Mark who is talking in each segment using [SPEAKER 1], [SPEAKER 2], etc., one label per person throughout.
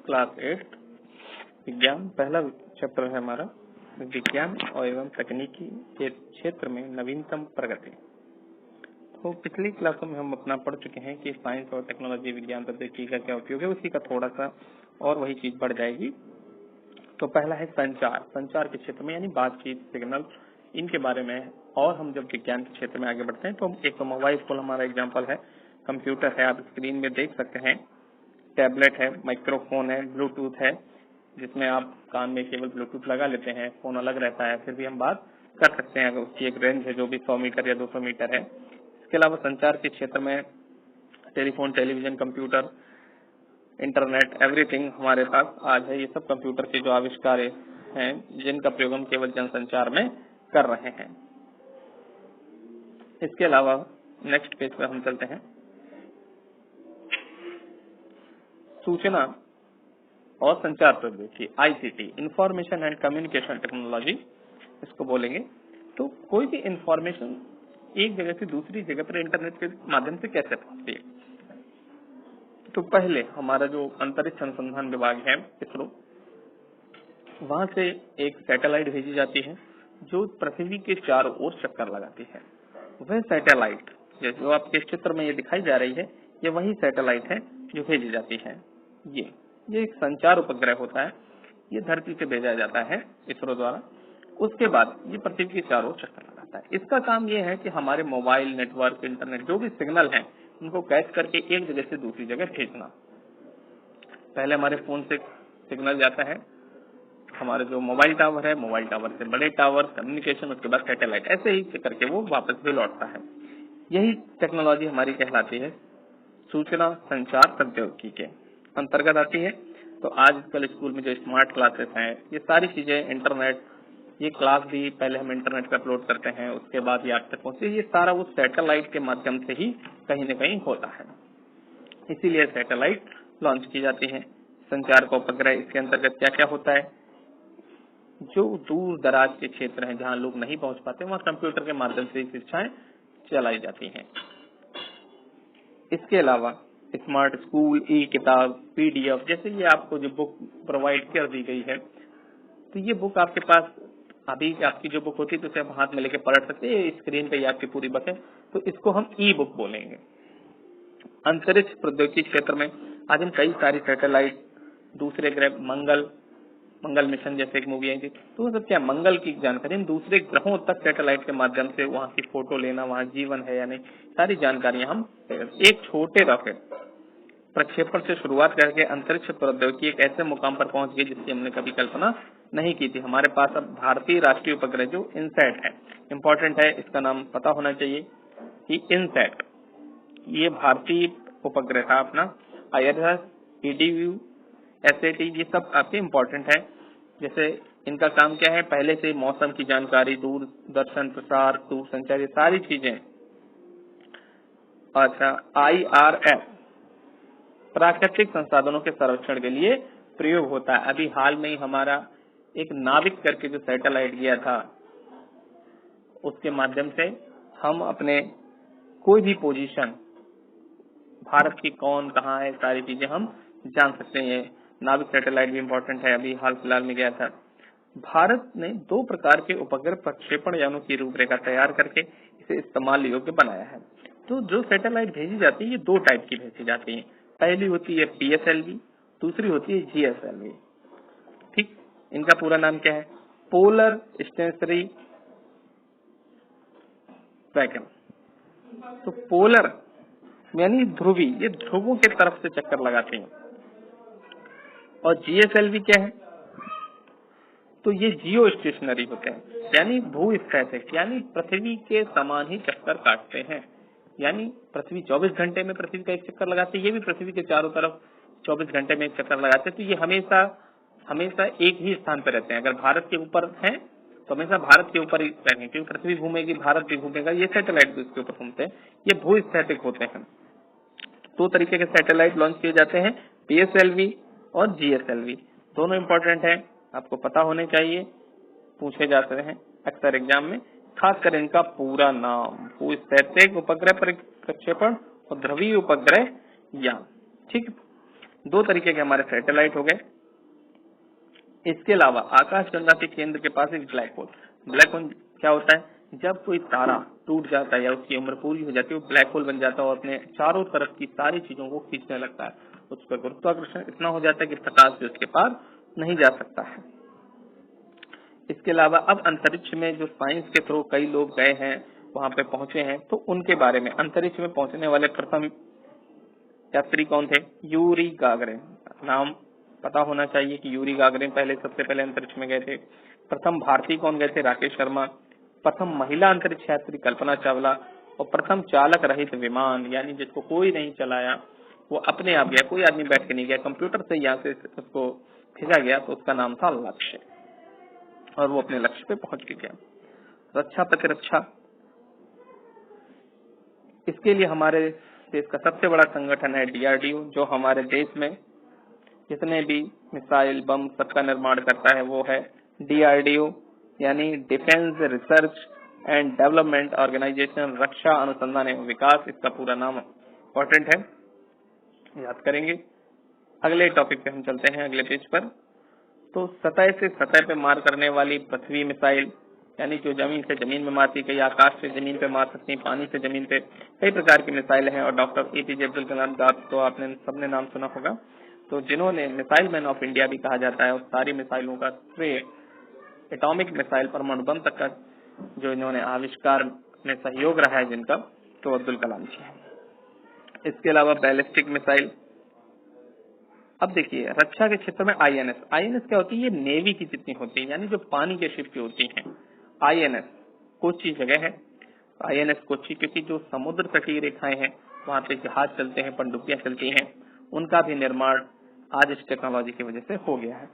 [SPEAKER 1] Class 8 विज्ञान पहला chapter है हमारा विज्ञान और एवं तकनीकी के क्षेत्र में नवीनतम प्रगति। तो पिछली क्लासों में हम अपना पढ़ चुके हैं कि साइंस और टेक्नोलॉजी विज्ञान प्रौद्योगिकी का क्या उपयोग है, उसी का थोड़ा सा और वही चीज बढ़ जाएगी। तो पहला है संचार के क्षेत्र में यानी बातचीत, सिग्नल, इनके बारे में। और हम जब विज्ञान के क्षेत्र में आगे बढ़ते हैं तो एक तो मोबाइल फोन हमारा एग्जाम्पल है, कंप्यूटर है, आप स्क्रीन में देख सकते हैं, टैबलेट है, माइक्रोफोन है, ब्लूटूथ है जिसमें आप कान में केवल ब्लूटूथ लगा लेते हैं, फोन अलग रहता है, फिर भी हम बात कर सकते हैं अगर उसकी एक रेंज है जो भी 100 मीटर या 200 मीटर है। इसके अलावा संचार के क्षेत्र में telephone, television, computer, internet, everything हमारे पास आज है। ये सब कंप्यूटर के जो आविष्कार हैं जिनका प्रयोग हम केवल जनसंचार में कर रहे हैं। इसके अलावा नेक्स्ट पेज पर हम चलते हैं, सूचना और संचार प्रौद्योगिकी ICT, information and communication technology इसको बोलेंगे। तो कोई भी इंफॉर्मेशन एक जगह से दूसरी जगह पर इंटरनेट के माध्यम से कैसे पहुंचती है। तो पहले हमारा जो अंतरिक्ष अनुसंधान विभाग है इसरो, वहां से एक सैटेलाइट भेजी जाती है जो पृथ्वी के चारों ओर चक्कर लगाती है। वह सैटेलाइट जो आपके चित्र में ये दिखाई जा रही है, ये वही सैटेलाइट है जो भेजी जाती है। ये एक संचार उपग्रह होता है, ये धरती से भेजा जाता है इसरो द्वारा। उसके बाद ये पृथ्वी के चारों ओर चक्कर लगाता है। इसका काम ये है कि हमारे मोबाइल नेटवर्क, इंटरनेट जो भी सिग्नल हैं उनको कैच करके एक जगह से दूसरी जगह भेजना। पहले हमारे फोन से सिग्नल जाता है, हमारे जो मोबाइल टावर है, मोबाइल टावर से बड़े टावर, कम्युनिकेशन, उसके बाद सैटेलाइट, ऐसे ही करके वो वापस भी लौटता है। यही टेक्नोलॉजी हमारी कहलाती है सूचना संचार प्रौद्योगिकी के अंतर्गत आती है। तो आजकल स्कूल में जो स्मार्ट क्लासेस हैं, ये सारी चीजें, इंटरनेट, ये क्लास भी पहले हम इंटरनेट पर अपलोड करते हैं, उसके बाद ये आप तक पहुंचती है, ये सारा उस सैटेलाइट के माध्यम से ही कहीं न कहीं होता है। इसीलिए सैटेलाइट लॉन्च की जाती है। संचार का उपग्रह, इसके अंतर्गत क्या क्या होता है, जो दूर दराज के क्षेत्र हैं जहां लोग नहीं पहुंच पाते, वहां कंप्यूटर के माध्यम से शिक्षाएं चलाई जाती हैं। इसके अलावा स्मार्ट स्कूल, ई किताब, PDF, जैसे ये आपको जो बुक प्रोवाइड कर दी गई है, तो ये बुक आपके पास अभी आपकी जो बुक होती है तो उसे आप हाथ में लेके पढ़ सकते हैं, स्क्रीन पे ही आपकी पूरी बुक है, तो इसको हम ई बुक बोलेंगे। अंतरिक्ष प्रौद्योगिकी क्षेत्र में आज हम कई सारी सैटेलाइट, दूसरे ग्रह, मंगल मिशन जैसे एक मूवी आई थी, तो वो सब क्या, मंगल की जानकारी हम दूसरे ग्रहों तक सैटेलाइट के माध्यम से वहां की फोटो लेना, वहां जीवन है या नहीं, सारी जानकारियां हम एक छोटे रॉकेट प्रक्षेपण से शुरुआत करके अंतरिक्ष प्रौद्योगिकी एक ऐसे मुकाम पर पहुंच गई जिसकी हमने कभी कल्पना नहीं की थी। हमारे पास अब भारतीय राष्ट्रीय उपग्रह जो इनसैट है, इंपॉर्टेंट है, इसका नाम पता होना चाहिए कि इनसैट ये भारतीय उपग्रह था अपना। ISS, EDU, SAT, ये सब आपके इम्पोर्टेंट है। जैसे इनका काम क्या है, पहले से मौसम की जानकारी, दूरदर्शन प्रसार, दूरसंचार, ये सारी चीजें। अच्छा, IRS प्राकृतिक संसाधनों के संरक्षण के लिए प्रयोग होता है। अभी हाल में ही हमारा एक नाविक करके जो सैटेलाइट गया था, उसके माध्यम से हम अपने कोई भी पोजीशन, भारत की कौन कहाँ है, सारी चीजें हम जान सकते हैं। नाविक सैटेलाइट भी इम्पोर्टेंट है, अभी हाल फिलहाल में गया था। भारत ने 2 प्रकार के उपग्रह प्रक्षेपण यानों की रूपरेखा तैयार करके इसे इस्तेमाल योग्य बनाया है। तो जो सैटेलाइट भेजी जाती है, ये 2 टाइप की भेजी जाती है। पहली होती है PSLV, दूसरी होती है GSLV। ठीक, इनका पूरा नाम क्या है, पोलर स्टेशनरी वैगन। तो पोलर यानी ध्रुवी, ये ध्रुवों के तरफ से चक्कर लगाते हैं। और GSLV क्या है, तो ये जियो स्टेशनरी होते हैं, यानी भू-स्थैतिक, यानी पृथ्वी के समान ही चक्कर काटते हैं। यानी पृथ्वी 24 घंटे में पृथ्वी का एक चक्कर लगाते हैं, ये भी पृथ्वी के चारों तरफ 24 घंटे में एक चक्कर लगाते हैं। तो ये हमेशा एक ही स्थान पर रहते हैं। अगर भारत के ऊपर है तो हमेशा भारत के ऊपर ही रहेंगे, क्योंकि पृथ्वी घूमेगी, भारत भी घूमेगा, ये सैटेलाइट भी उसके ऊपर घूमते हैं, ये भू-स्थैतिक होते हैं। 2 तरीके के सैटेलाइट लॉन्च किए जाते हैं, PSLV और GSLV। दोनों इंपॉर्टेंट है, आपको पता होने चाहिए, पूछे जाते हैं अक्सर एग्जाम में। खासकर इनका पूरा नाम, भू-स्थैतिक उपग्रह प्रक्षेपण और ध्रुवीय उपग्रह यान। ठीक, दो तरीके के हमारे सैटेलाइट हो गए। इसके अलावा आकाशगंगा के केंद्र के पास एक ब्लैक होल। ब्लैक होल क्या होता है? जब कोई तारा टूट जाता है या उसकी उम्र पूरी हो जाती है, वो ब्लैक होल बन जाता है और अपने चारों तरफ की सारी चीजों को खींचने लगता है। उस पर गुरुत्वाकर्षण इतना हो जाता है कि प्रकाश भी उसके पार नहीं जा सकता है। इसके अलावा अब अंतरिक्ष में जो साइंस के थ्रू कई लोग गए हैं, वहां पे पहुंचे हैं, तो उनके बारे में अंतरिक्ष में पहुंचने वाले प्रथम यात्री कौन थे? Yuri Gagarin. नाम पता होना चाहिए कि यूरी गागरिन सबसे पहले अंतरिक्ष में गए थे। प्रथम भारतीय कौन गए थे? राकेश शर्मा। प्रथम महिला अंतरिक्ष यात्री कल्पना चावला। और प्रथम चालक रहित विमान, यानी जिसको कोई नहीं चलाया, वो अपने आप गया, कोई आदमी बैठ के नहीं गया, कंप्यूटर से यहाँ से उसको भेजा गया, तो उसका नाम था लक्ष्य, और वो अपने लक्ष्य पे पहुंच के गया। रक्षा प्रतिरक्षा, इसके लिए हमारे देश का सबसे बड़ा संगठन है DRDO, जो हमारे देश में जितने भी मिसाइल बम सबका निर्माण करता है वो है DRDO, यानी defence research and development organisation, रक्षा अनुसंधान एवं विकास, इसका पूरा नाम इम्पोर्टेंट है, याद करेंगे। अगले टॉपिक पे हम चलते हैं, अगले पेज पर। तो सतह से सतह पे मार करने वाली पृथ्वी मिसाइल, यानी जो जमीन से जमीन में मारती, कई आकाश से जमीन पे मार सकती है, पानी से जमीन पे, कई प्रकार की मिसाइल हैं। और डॉक्टर APJ अब्दुल कलाम का तो आपने सबने नाम सुना होगा, तो जिन्होंने मिसाइल मैन ऑफ इंडिया भी कहा जाता है, और सारी मिसाइलों का श्रेय एटॉमिक मिसाइल परमाणु बम तक का जो इन्होंने आविष्कार में सहयोग रहा है जिनका, तो अब्दुल कलाम जी है। इसके अलावा बैलिस्टिक मिसाइल। अब देखिए रक्षा के क्षेत्र में INS क्या होती है? ये नेवी की जितनी होती है, यानी जो पानी के शिप की होती हैं। INS कोच्चि जगह है, INS कोच्चि, क्योंकि जो समुद्र तटीय रेखाएं हैं वहां पे जहाज चलते हैं, पनडुब्बियां चलती हैं, उनका भी निर्माण आज इस टेक्नोलॉजी की वजह से हो गया है।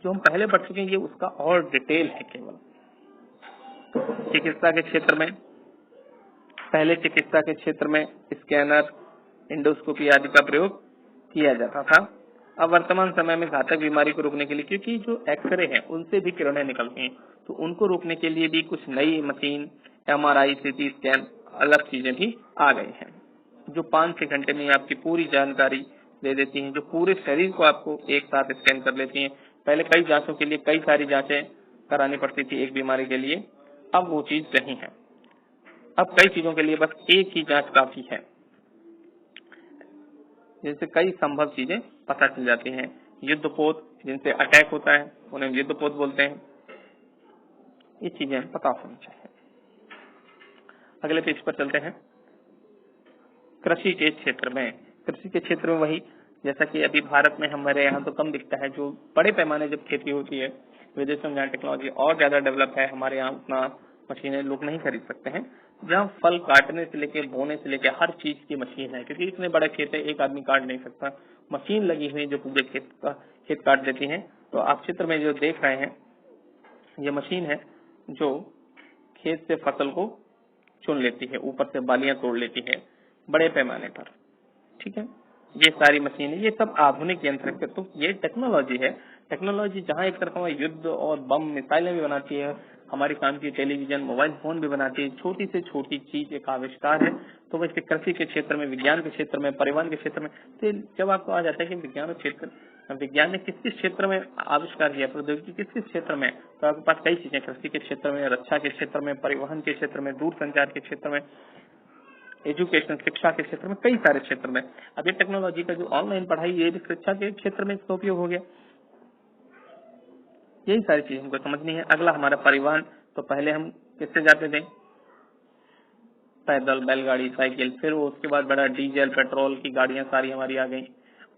[SPEAKER 1] जो हम पहले पढ़ चुके हैं ये उसका और डिटेल है केवल। चिकित्सा के क्षेत्र में, पहले चिकित्सा के क्षेत्र में स्कैनर, एंडोस्कोपी आदि का प्रयोग किया जाता था। अब वर्तमान समय में घातक बीमारी को रोकने के लिए, क्योंकि जो एक्सरे हैं उनसे भी किरणें निकलती हैं, तो उनको रोकने के लिए भी कुछ नई मशीन, MRI, CT स्कैन, अलग चीजें भी आ गई हैं, जो 5-6 घंटे में आपकी पूरी जानकारी दे देती हैं, जो पूरे शरीर को आपको एक साथ स्कैन कर लेती हैं। पहले कई जांचों के लिए कई सारी जांचें करानी पड़ती थी एक बीमारी के लिए, अब वो चीज नहीं है। अब कई चीजों के लिए बस एक ही जांच काफी है, जिनसे कई संभव चीजें पता चल जाती हैं। युद्धपोत, जिनसे अटैक होता है उन्हें युद्धपोत बोलते हैं। ये चीजें पता होनी चाहिए। अगले पेज पर चलते हैं। कृषि के क्षेत्र में, कृषि के क्षेत्र में वही, जैसा कि अभी भारत में हमारे यहाँ तो कम दिखता है, जो बड़े पैमाने जब खेती होती है विदेशों में, जहाँ टेक्नोलॉजी और ज्यादा डेवलप है, हमारे यहाँ उतना मशीनें लोग नहीं खरीद सकते हैं, जहाँ फल काटने से लेके बोने से लेके हर चीज की मशीन है, क्योंकि इतने बड़े खेत है एक आदमी काट नहीं सकता, मशीन लगी हुई जो पूरे खेत काट देती है। तो आप चित्र में जो देख रहे हैं ये मशीन है जो खेत से फसल को चुन लेती है, ऊपर से बालियां तोड़ लेती है बड़े पैमाने पर, ठीक है। ये सारी मशीनें, ये सब आधुनिक यंत्र है। तो ये टेक्नोलॉजी है। टेक्नोलॉजी जहाँ एक तरफ हमारे युद्ध और बम मिसाइलें भी बनाती है, हमारी काम की टेलीविजन, मोबाइल फोन भी बनाती है, छोटी से छोटी चीज एक आविष्कार है। तो वैसे कृषि के क्षेत्र में, विज्ञान के क्षेत्र में, परिवहन के क्षेत्र में, तो जब आपको आ जाता है कि विज्ञान क्षेत्र, विज्ञान ने किस किस क्षेत्र में आविष्कार किया, प्रौद्योगिकी किस किस क्षेत्र में, तो आपके पास कई चीजें, कृषि के क्षेत्र में, रक्षा के क्षेत्र में, परिवहन के क्षेत्र में, दूरसंचार के क्षेत्र में, एजुकेशन, शिक्षा के क्षेत्र में, कई सारे क्षेत्र में। अब ये टेक्नोलॉजी का जो ऑनलाइन पढ़ाई, ये भी शिक्षा के क्षेत्र में इसका उपयोग हो गया। यही सारी चीज हमको समझनी है। अगला हमारा परिवहन, तो पहले हम किससे जाते थे? पैदल, बैलगाड़ी, साइकिल, फिर वो उसके बाद बड़ा डीजल पेट्रोल की गाड़ियां सारी हमारी आ गई।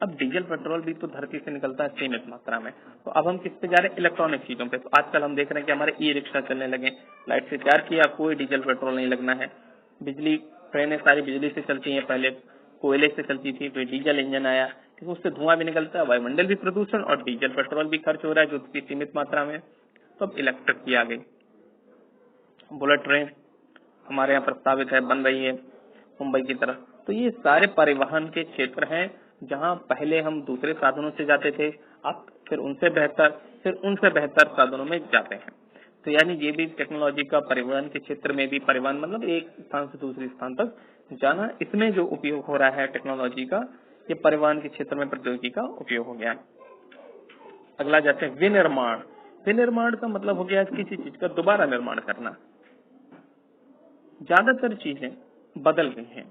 [SPEAKER 1] अब डीजल पेट्रोल भी तो धरती से निकलता है सीमित मात्रा में, तो अब हम किस पे जा रहे हैं? इलेक्ट्रॉनिक चीजों पे। तो आजकल हम देख रहे हैं कि हमारे ई-रिक्शा चलने लगे, लाइट से चार्ज किया, कोई डीजल पेट्रोल नहीं लगना है। बिजली, ट्रेनें सारी बिजली से चलती हैं, पहले कोयले से चलती थी, फिर डीजल इंजन आया, क्योंकि उससे धुआं भी निकलता है, वायुमंडल भी प्रदूषण, और डीजल पेट्रोल भी खर्च हो रहा है जो उसकी सीमित मात्रा में। तो अब इलेक्ट्रिक की आ गई। बुलेट ट्रेन हमारे यहाँ प्रस्तावित है, बन रही है मुंबई की तरफ। तो ये सारे परिवहन के क्षेत्र हैं, जहाँ पहले हम दूसरे साधनों से जाते थे, अब फिर उनसे बेहतर साधनों में जाते हैं। तो यानी ये भी टेक्नोलॉजी का परिवहन के क्षेत्र में भी, परिवहन मतलब एक स्थान से दूसरे स्थान तक जाना, इसमें जो उपयोग हो रहा है टेक्नोलॉजी का, ये परिवहन के क्षेत्र में प्रौद्योगिकी का उपयोग हो गया। अगला जाते हैं विनिर्माण। विनिर्माण का मतलब हो गया किसी चीज का दोबारा निर्माण करना। ज्यादातर चीजें बदल गई हैं।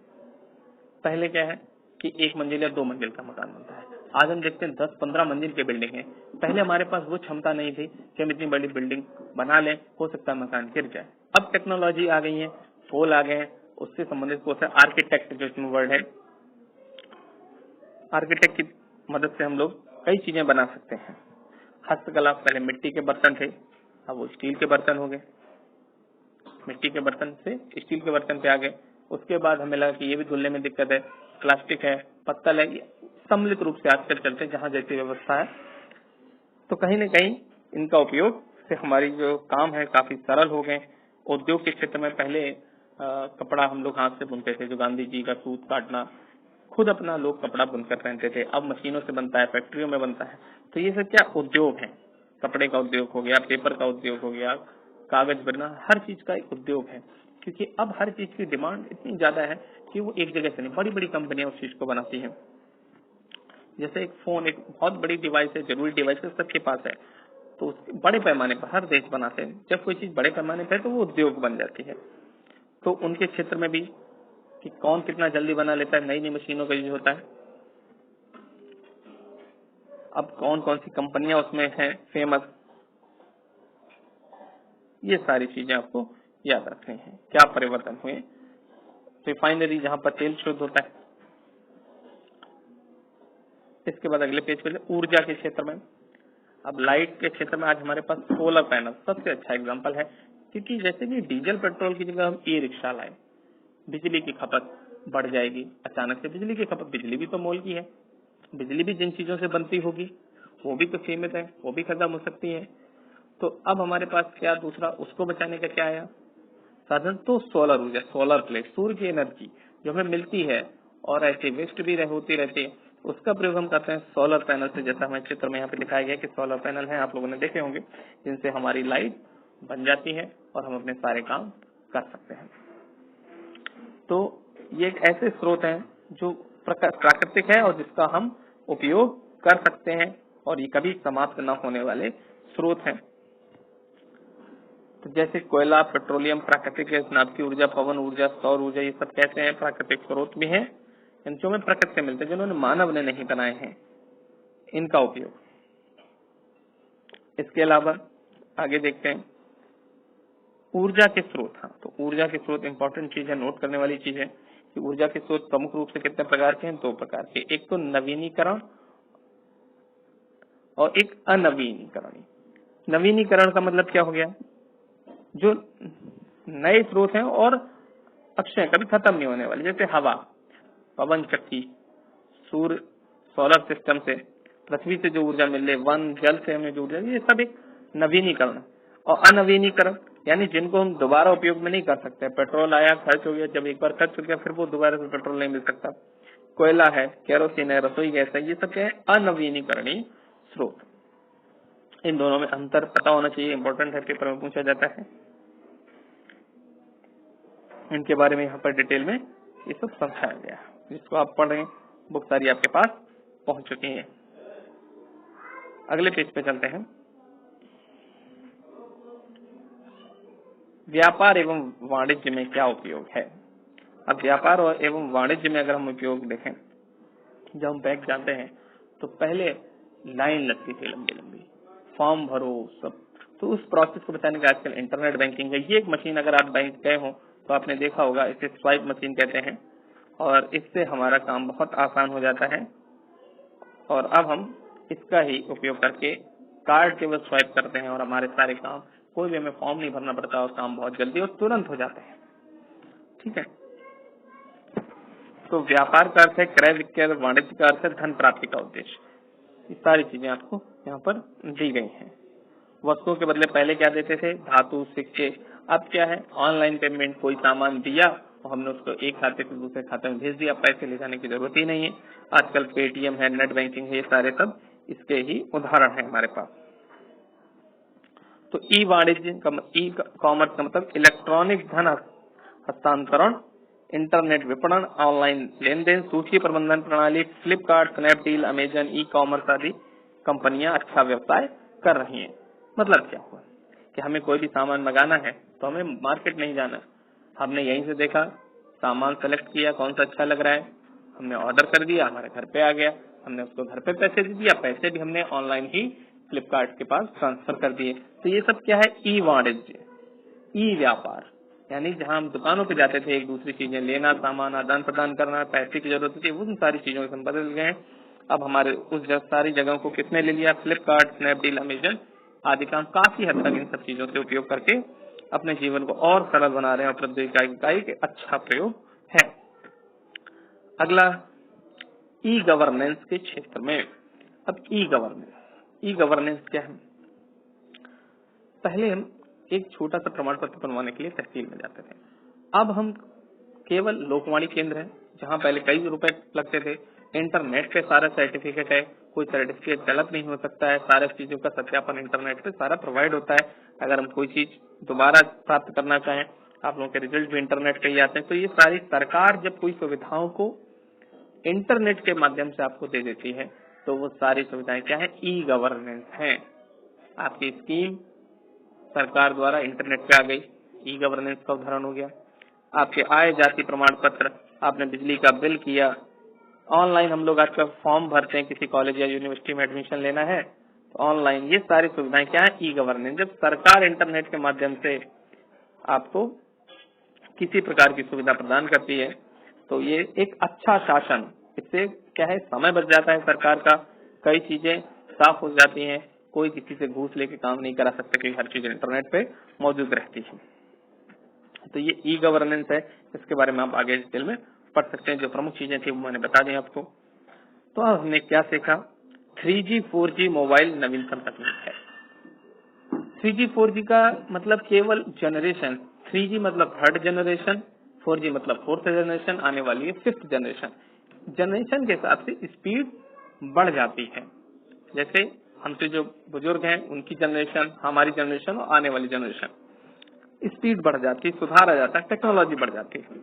[SPEAKER 1] पहले क्या है कि 1 मंजिल या 2 मंजिल का मकान बनता है, आज हम देखते हैं 10-15 मंजिल की बिल्डिंग है। पहले हमारे पास वो क्षमता नहीं थी कि हम इतनी बड़ी बिल्डिंग बना लें, हो सकता है मकान गिर जाए। अब टेक्नोलॉजी आ गई है, पोल आ गए हैं, उससे संबंधित कोर्स है आर्किटेक्ट, जो इसमें वर्ड है, आर्किटेक्ट की मदद से हम लोग कई चीजें बना सकते हैं। हस्तकला, पहले मिट्टी के बर्तन थे, अब वो स्टील के बर्तन हो गए, मिट्टी के बर्तन से स्टील के बर्तन पे आ गए। उसके बाद हमें लगा कि ये भी धुलने में दिक्कत है, प्लास्टिक है, पत्तल है, सम्मिलित रूप से आजकल चलते जहां जैसी व्यवस्था है। तो कहीं न कहीं इनका उपयोग से हमारी जो काम है काफी सरल हो गए। उद्योग के क्षेत्र में पहले कपड़ा हम लोग हाथ से बुनते थे, जो गांधी जी का सूत काटना, खुद अपना लोग कपड़ा बुनकर पहनते थे। अब मशीनों से बनता है, फैक्ट्रियों में बनता है। तो ये सब क्या उद्योग है, कपड़े का उद्योग हो गया, पेपर का उद्योग हो गया, कागज बनना, हर चीज का एक उद्योग है। क्योंकि अब हर चीज की डिमांड इतनी ज्यादा है कि वो एक जगह से नहीं, बड़ी बड़ी कंपनियां उस चीज को बनाती हैं। जैसे एक फोन एक बहुत बड़ी डिवाइस है, जरूरी डिवाइस है, सबके पास है, तो बड़े पैमाने पर हर देश बनाते हैं। जब कोई चीज बड़े पैमाने पर है तो वो उद्योग बन जाती है। तो उनके क्षेत्र में भी कि कौन कितना जल्दी बना लेता है, नई नई मशीनों का यूज होता है। अब कौन कौन सी कंपनियां उसमें हैं फेमस, ये सारी चीजें आपको याद रखनी है। क्या परिवर्तन हुए, रिफाइनरी जहां पर तेल शुद्ध होता है। इसके बाद अगले पेज पे ऊर्जा के क्षेत्र में, अब लाइट के क्षेत्र में आज हमारे पास सोलर पैनल सबसे अच्छा एग्जांपल है। क्योंकि जैसे कि डीजल पेट्रोल की जगह हम ई रिक्शा लाए, बिजली की खपत बढ़ जाएगी अचानक से। बिजली की खपत, बिजली भी तो मोल की है, बिजली भी जिन चीजों से बनती होगी वो भी तो सीमित है, वो भी खत्म हो सकती है। तो अब हमारे पास क्या दूसरा उसको बचाने का क्या आया साधन, तो सोलर ऊर्जा, सोलर प्लेट, सूर्य की एनर्जी जो हमें मिलती है और ऐसे वेस्ट भी होती रहती है, उसका प्रयोग हम करते हैं सोलर पैनल से। जैसा हमें चित्र में यहाँ पे दिखाया गया कि सोलर पैनल है, आप लोगों ने देखे होंगे, जिनसे हमारी लाइट बन जाती है और हम अपने सारे काम कर सकते हैं। तो ये एक ऐसे स्रोत हैं जो प्राकृतिक है और जिसका हम उपयोग कर सकते हैं, और ये कभी समाप्त न होने वाले स्रोत हैं। तो जैसे कोयला, पेट्रोलियम, प्राकृतिक गैस, नाभिकीय ऊर्जा, पवन ऊर्जा, सौर ऊर्जा, ये सब कैसे हैं, प्राकृतिक स्रोत भी हैं, जो हमें प्रकृति से मिलते हैं, जिन्होंने मानव ने नहीं बनाए हैं, इनका उपयोग। इसके अलावा आगे देखते हैं ऊर्जा के स्रोत। हाँ, तो ऊर्जा के स्रोत इंपॉर्टेंट चीज है, नोट करने वाली चीज है कि ऊर्जा के स्रोत प्रमुख रूप से कितने प्रकार के हैं, 2 प्रकार के, एक तो नवीनीकरण और एक अनवीनीकरण। नवीनीकरण का मतलब क्या हो गया, जो नए स्रोत हैं और अक्षय कभी खत्म नहीं होने वाले, जैसे हवा, पवन चक्की, सूर्य, सोलर सिस्टम से, पृथ्वी से जो ऊर्जा मिल रही, वन, जल से हमें जो ऊर्जा, ये सब एक नवीनीकरण। और अनवीनीकरण यानी जिनको हम दोबारा उपयोग में नहीं कर सकते। पेट्रोल आया, खर्च हो गया, जब एक बार खर्च हो गया फिर वो दोबारा से पेट्रोल नहीं मिल सकता। कोयला है, केरोसिन है, रसोई गैस है, ये सब क्या है, अनवीनीकरणीय स्रोत। इन दोनों में अंतर पता होना चाहिए, इंपॉर्टेंट है, पेपर में पूछा जाता है। इनके बारे में यहाँ पर डिटेल में ये सब समझाया गया, जिसको आप पढ़ रहे हैं, बुक सारी आपके पास पहुंच चुकी है। अगले पेज पे चलते हैं। व्यापार एवं वाणिज्य में क्या उपयोग है। अब व्यापार और एवं वाणिज्य में अगर हम उपयोग देखें, जब हम बैंक जाते हैं तो पहले लाइन लगती थी लंबी लंबी, फॉर्म भरो सब। तो उस प्रोसेस को बचाने के आजकल इंटरनेट बैंकिंग है। ये एक मशीन, अगर आप बैंक गए हो तो आपने देखा होगा, इसे स्वाइप मशीन कहते हैं, और इससे हमारा काम बहुत आसान हो जाता है। और अब हम इसका ही उपयोग करके कार्ड केवल स्वाइप करते हैं और हमारे सारे काम, कोई भी हमें फॉर्म नहीं भरना पड़ता और काम बहुत जल्दी और तुरंत हो जाते हैं। ठीक है, तो व्यापार का अर्थ है क्रय विक्रय, वाणिज्य का अर्थ है धन प्राप्ति का उद्देश्य। ये सारी चीजें आपको यहाँ पर दी गई हैं। वस्तुओं के बदले पहले क्या देते थे, धातु, सिक्के। अब क्या है, ऑनलाइन पेमेंट, कोई सामान दिया और हमने उसको एक खाते से दूसरे खाते में भेज दिया, पैसे ले जाने की जरूरत ही नहीं है। आजकल पेटीएम है, नेट बैंकिंग है, ये सारे सब इसके ही उदाहरण है हमारे पास। तो ई वाणिज्य का, ई कॉमर्स का मतलब इलेक्ट्रॉनिक धन हस्तांतरण इंटरनेट विपणन, ऑनलाइन लेन देन, सूची प्रबंधन प्रणाली, Flipkart, Snapdeal, Amazon, e commerce आदि कंपनियां अच्छा व्यवसाय कर रही हैं। मतलब क्या हुआ कि हमें कोई भी सामान मंगाना है तो हमें मार्केट नहीं जाना, हमने यहीं से देखा, सामान सेलेक्ट किया, कौन सा अच्छा लग रहा है, हमने ऑर्डर कर दिया, हमारे घर पे आ गया, हमने उसको घर पे पैसे दे दिया, पैसे भी हमने ऑनलाइन ही फ्लिपकार्ट के पास ट्रांसफर कर दिए। तो ये सब क्या है? ई वाणिज्य, ई व्यापार, यानी जहां हम दुकानों पे जाते थे एक दूसरी चीजें लेना, सामान आदान प्रदान करना, पैसे की जरूरत थी, उन सारी चीजों से हम बदल गए हैं। अब हमारे उस सारी जगहों को किसने ले लिया? फ्लिपकार्ट, स्नैपडील, अमेजन आदि का हम काफी हद तक इन सब चीजों से उपयोग करके अपने जीवन को और सरल बना रहे हैं और प्रौद्योगिकी का एक अच्छा प्रयोग है। अगला, ई गवर्नेंस के क्षेत्र में। अब ई गवर्नेंस क्या है? पहले हम एक छोटा सा प्रमाण पत्र बनवाने के लिए तहसील में जाते थे, अब हम केवल लोकवाणी केंद्र है जहां पहले कई रुपए लगते थे, इंटरनेट पे सारा सर्टिफिकेट है, कोई सर्टिफिकेट गलत नहीं हो सकता है, सारे चीजों का सत्यापन इंटरनेट पे सारा प्रोवाइड होता है। अगर हम कोई चीज दोबारा प्राप्त करना चाहें, आप लोगों के रिजल्ट भी इंटरनेट पे ही आते हैं। तो ये सारी सरकार जब कोई सुविधाओं को इंटरनेट के माध्यम से आपको दे देती है तो वो सारी सुविधाएं क्या है? ई गवर्नेंस है। आपकी स्कीम सरकार द्वारा इंटरनेट पे आ गई, ई गवर्नेंस का उदाहरण हो गया। आपके आय जाति प्रमाण पत्र, आपने बिजली का बिल किया, ऑनलाइन हम लोग आजकल फॉर्म भरते हैं, किसी कॉलेज या यूनिवर्सिटी में एडमिशन लेना है तो ऑनलाइन, ये सारी सुविधाएं क्या है? E governance. जब सरकार इंटरनेट के माध्यम से आपको किसी प्रकार की सुविधा प्रदान करती है तो ये एक अच्छा शासन, इससे क्या है? समय बच जाता है सरकार का, कई चीजें साफ हो जाती हैं, कोई किसी से घूस लेके काम नहीं करा सकता क्योंकि हर चीज इंटरनेट पे मौजूद रहती है। तो ये ई गवर्नेंस है, इसके बारे में आप आगे डिटेल में पढ़ सकते हैं। जो प्रमुख चीजें थी वो मैंने बता दी आपको। तो अब हमने क्या सीखा? 3G 4G मोबाइल नवीनतम तकनीक है। 3G 4G का मतलब केवल जनरेशन, 3G मतलब थर्ड जनरेशन, 4G मतलब फोर्थ जनरेशन, आने वाली है फिफ्थ जनरेशन। जनरेशन के हिसाब से स्पीड बढ़ जाती है, जैसे हमसे जो बुजुर्ग हैं उनकी जनरेशन, हमारी जनरेशन और आने वाली जनरेशन, स्पीड बढ़ जाती है, सुधार आ जाता है, टेक्नोलॉजी बढ़ जाती है।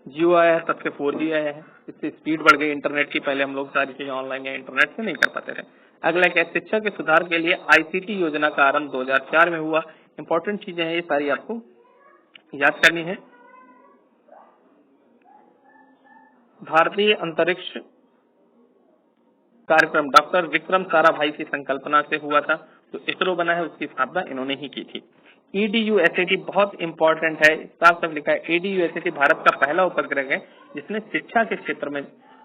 [SPEAKER 1] जियो आया है तब से 4G आया है, इससे स्पीड बढ़ गई इंटरनेट की। पहले हम लोग सारी चीजें ऑनलाइन या इंटरनेट से नहीं कर पाते थे। अगला क्या? शिक्षा के सुधार के लिए ICT योजना का आरंभ 2004 में हुआ। इंपॉर्टेंट चीजें हैं ये सारी, आपको याद करनी है। भारतीय अंतरिक्ष कार्यक्रम डॉक्टर विक्रम साराभाई की संकल्पना से हुआ था। जो इसरो बना है उसकी स्थापना इन्होंने ही की थी। EDUSAT बहुत इंपॉर्टेंट है, साफ साफ लिखा है। EDUSAT भारत का पहला उपग्रह है जिसने शिक्षा के क्षेत्र में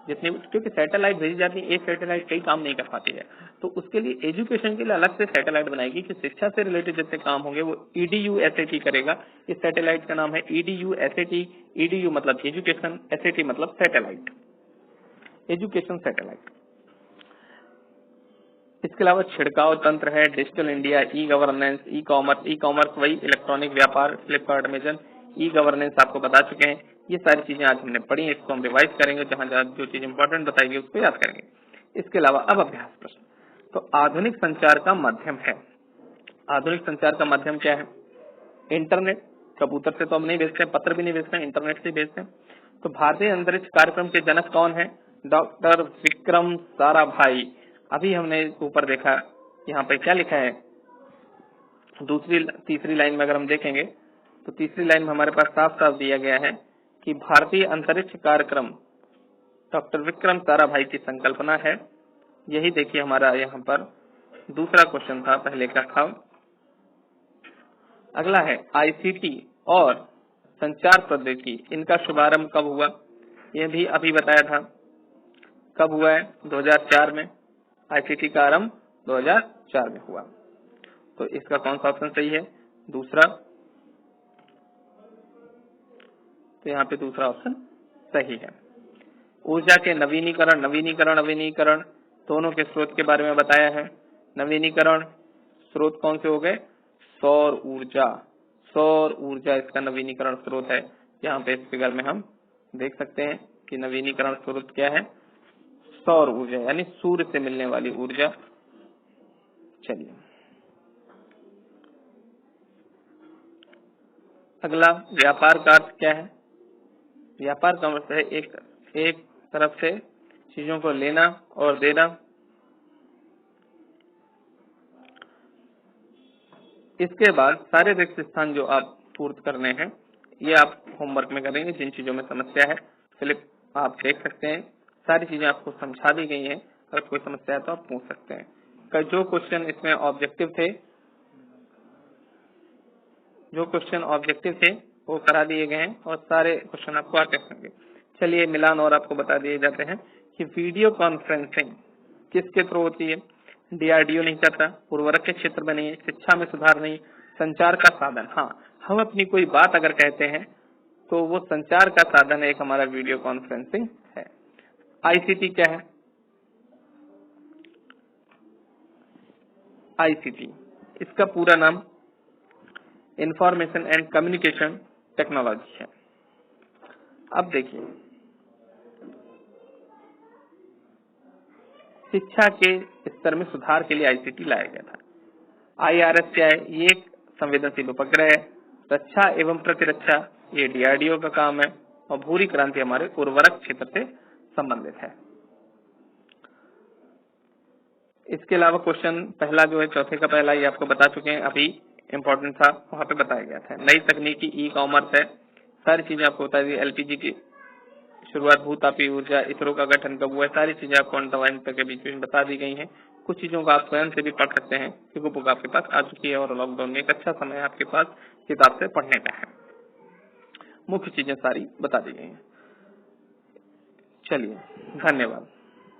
[SPEAKER 1] जितनी, क्योंकि सैटेलाइट भेजी जाती है, एक सैटेलाइट कई काम नहीं कर पाती है, तो उसके लिए एजुकेशन के लिए अलग से सैटेलाइट बनाएगी कि शिक्षा से रिलेटेड जितने काम होंगे वो EDUSAT करेगा। इस सैटेलाइट का नाम है EDUSAT। EDU मतलब एजुकेशन, SAT मतलब सैटेलाइट, एजुकेशन सैटेलाइट। इसके अलावा छिड़काव तंत्र है, digital India, e governance, e commerce वही इलेक्ट्रॉनिक व्यापार, फ्लिपकार्ट, अमेजन, ई गवर्नेंस आपको बता चुके हैं। ये सारी चीजें आज हमने पढ़ी हैं, इसको हम रिवाइज करेंगे, जहां जहां जो चीज इंपॉर्टेंट बताएगी उसको याद करेंगे। इसके अलावा अब अभ्यास प्रश्न। तो आधुनिक संचार का माध्यम है, आधुनिक संचार का माध्यम क्या है? इंटरनेट। कबूतर से तो हम नहीं भेजते, पत्र भी नहीं भेजते, इंटरनेट से भेजते हैं। तो भारतीय अंतरिक्ष कार्यक्रम के जनक कौन है? डॉक्टर विक्रम साराभाई। अभी हमने ऊपर देखा, यहाँ पे क्या लिखा है? तीसरी लाइन में अगर हम देखेंगे तो तीसरी लाइन में हमारे पास साफ साफ दिया गया है कि भारतीय अंतरिक्ष कार्यक्रम डॉक्टर विक्रम साराभाई की संकल्पना है। यही देखिए हमारा यहाँ पर दूसरा क्वेश्चन था, पहले का था। अगला है ICT और संचार प्रौद्योगिकी, इनका शुभारंभ कब हुआ? यह भी अभी बताया था। कब हुआ है? 2004 में। ICT का आरंभ 2004 में हुआ। तो इसका कौन सा ऑप्शन सही है? दूसरा। तो यहाँ पे दूसरा ऑप्शन सही है। ऊर्जा के नवीनीकरण दोनों के स्रोत के बारे में बताया है। नवीनीकरण स्रोत कौन से हो गए? सौर ऊर्जा इसका नवीनीकरण स्रोत है। यहाँ पे इस फिगर में हम देख सकते हैं कि नवीनीकरण स्रोत क्या है? सौर ऊर्जा, यानी सूर्य से मिलने वाली ऊर्जा। चलिए अगला, व्यापार का अर्थ क्या है? व्यापार का मतलब है एक तरफ से चीजों को लेना और देना। इसके बाद सारे रिक्त स्थान जो आप पूर्त करने हैं ये आप होमवर्क में करेंगे। जिन चीजों में समस्या है फिलिप आप देख सकते हैं, सारी चीजें आपको समझा दी गई हैं। अगर कोई समस्या है तो आप पूछ सकते हैं। जो क्वेश्चन इसमें ऑब्जेक्टिव थे वो करा दिए गए हैं और सारे क्वेश्चन आपको आते होंगे। चलिए मिलान और आपको बता दिए जाते हैं कि वीडियो कॉन्फ्रेंसिंग किसके थ्रू होती है। डीआरडीओ नहीं चाहता, उर्वरक के क्षेत्र में नहीं है, शिक्षा में सुधार नहीं, संचार का साधन। हाँ, हम अपनी कोई बात अगर कहते हैं तो वो संचार का साधन एक हमारा वीडियो कॉन्फ्रेंसिंग है। आईसीटी क्या है? आईसीटी इसका पूरा नाम इंफॉर्मेशन एंड कम्युनिकेशन टेक्नोलॉजी है। अब देखिए, शिक्षा के स्तर में सुधार के लिए आईसीटी लाया गया था। आईआरएस क्या है? ये एक संवेदनशील उपग्रह है। रक्षा एवं प्रतिरक्षा ये डीआरडीओ का काम है और भूरी क्रांति हमारे उर्वरक क्षेत्र से संबंधित है। इसके अलावा क्वेश्चन पहला जो है चौथे का पहला ये आपको बता चुके हैं, अभी इम्पोर्टेंट था वहां पे बताया गया था। नई तकनीकी ई कॉमर्स है, सारी चीजें आपको बता दी। एलपीजी की शुरुआत, भूतापीय ऊर्जा, इसरो का गठन कब हुआ है, सारी चीजें आपको अंडरलाइन के बीच में बता दी गई हैं। कुछ चीजों को आप स्वयं से भी पढ़ सकते हैं क्योंकि बुक आपके पास आ चुकी है और लॉकडाउन में एक अच्छा समय आपके पास किताब से पढ़ने का है। मुख्य चीजें सारी बता दी गई हैं। चलिए, धन्यवाद।